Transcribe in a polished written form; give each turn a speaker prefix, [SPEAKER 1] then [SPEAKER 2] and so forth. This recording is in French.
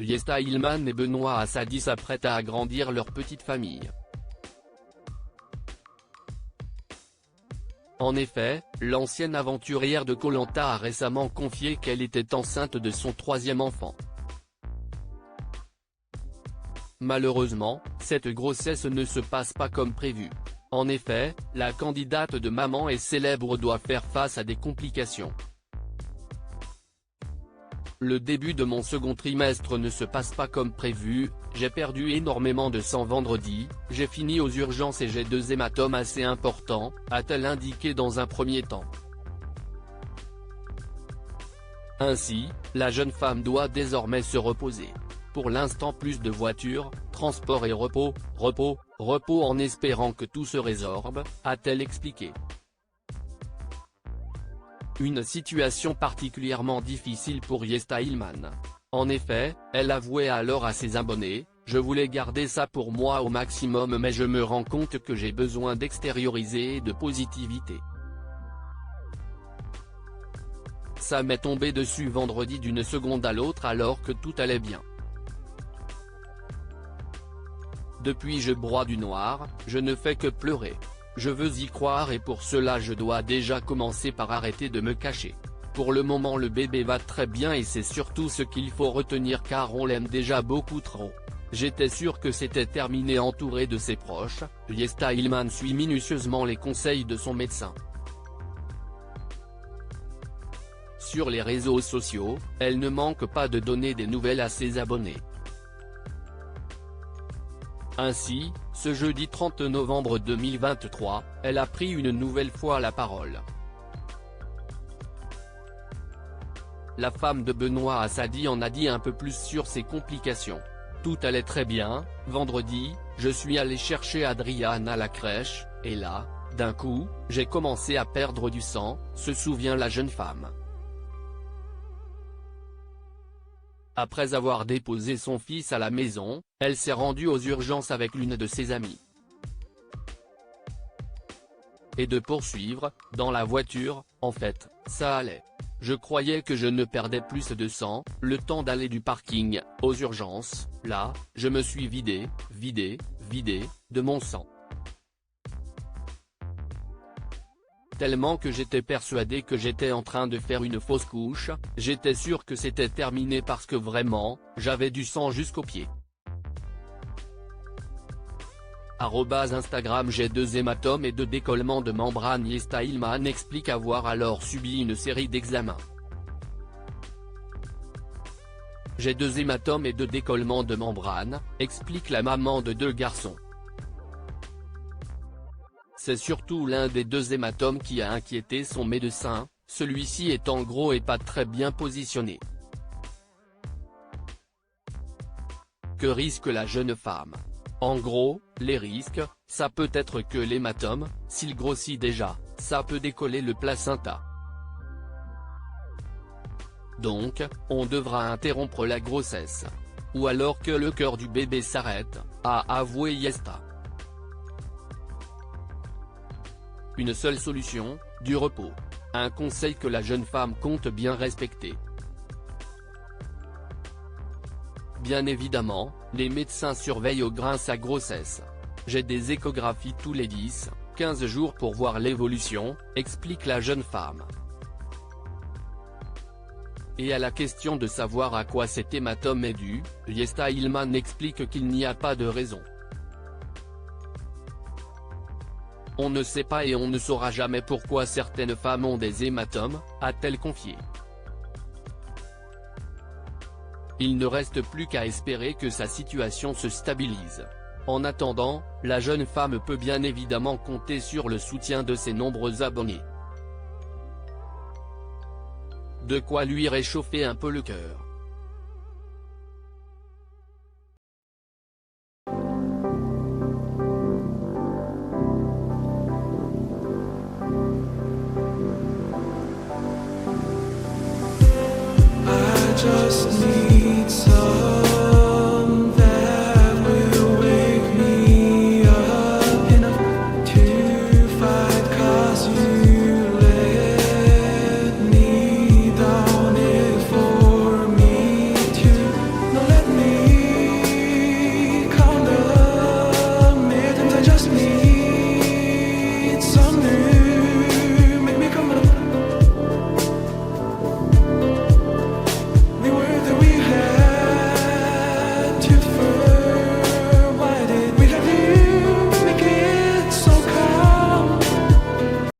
[SPEAKER 1] Yesta Ilman et Benoît Assadi s'apprêtent à agrandir leur petite famille. En effet, l'ancienne aventurière de Koh Lanta a récemment confié qu'elle était enceinte de son troisième enfant. Malheureusement, cette grossesse ne se passe pas comme prévu. En effet, la candidate de Maman est célèbre doit faire face à des complications. Le début de mon second trimestre ne se passe pas comme prévu, j'ai perdu énormément de sang vendredi, j'ai fini aux urgences et j'ai 2 hématomes assez importants, a-t-elle indiqué dans un premier temps. Ainsi, la jeune femme doit désormais se reposer. Pour l'instant plus de voitures, transport et repos, repos en espérant que tout se résorbe, a-t-elle expliqué. Une situation particulièrement difficile pour Yesta Ilman. En effet, elle avouait alors à ses abonnés, « Je voulais garder ça pour moi au maximum mais je me rends compte que j'ai besoin d'extérioriser et de positivité. Ça m'est tombé dessus vendredi d'une seconde à l'autre alors que tout allait bien. Depuis je broie du noir, je ne fais que pleurer. Je veux y croire et pour cela je dois déjà commencer par arrêter de me cacher. Pour le moment le bébé va très bien et c'est surtout ce qu'il faut retenir car on l'aime déjà beaucoup trop. J'étais sûr que c'était terminé entouré de ses proches, Yesta Ilman suit minutieusement les conseils de son médecin. Sur les réseaux sociaux, elle ne manque pas de donner des nouvelles à ses abonnés. Ainsi, ce jeudi 30 novembre 2023, elle a pris une nouvelle fois la parole. La femme de Benoît Assadi en a dit un peu plus sur ses complications. Tout allait très bien, vendredi, je suis allé chercher Adriane à la crèche, et là, d'un coup, j'ai commencé à perdre du sang, se souvient la jeune femme. Après avoir déposé son fils à la maison, elle s'est rendue aux urgences avec l'une de ses amies. Et de poursuivre, dans la voiture, en fait, ça allait. Je croyais que je ne perdais plus de sang, le temps d'aller du parking, aux urgences, là, je me suis vidé, de mon sang. Tellement que j'étais persuadé que j'étais en train de faire une fausse couche, j'étais sûr que c'était terminé parce que vraiment, j'avais du sang jusqu'aux pieds. Instagram j'ai 2 hématomes et 2 décollements de membrane. Yesta Ilman explique avoir alors subi une série d'examens. J'ai 2 hématomes et 2 décollements de membrane, explique la maman de 2 garçons. C'est surtout l'un des 2 hématomes qui a inquiété son médecin, celui-ci étant gros et pas très bien positionné. Que risque la jeune femme? En gros, les risques, ça peut être que l'hématome, s'il grossit déjà, ça peut décoller le placenta. Donc, on devra interrompre la grossesse. Ou alors que le cœur du bébé s'arrête, a avoué Yesta. Une seule solution, du repos. Un conseil que la jeune femme compte bien respecter. Bien évidemment, les médecins surveillent au grain sa grossesse. J'ai des échographies tous les 10-15 jours pour voir l'évolution, explique la jeune femme. Et à la question de savoir à quoi cet hématome est dû, Yesta Ilman explique qu'il n'y a pas de raison. On ne sait pas et on ne saura jamais pourquoi certaines femmes ont des hématomes, a-t-elle confié. Il ne reste plus qu'à espérer que sa situation se stabilise. En attendant, la jeune femme peut bien évidemment compter sur le soutien de ses nombreux abonnés. De quoi lui réchauffer un peu le cœur.
[SPEAKER 2] Just need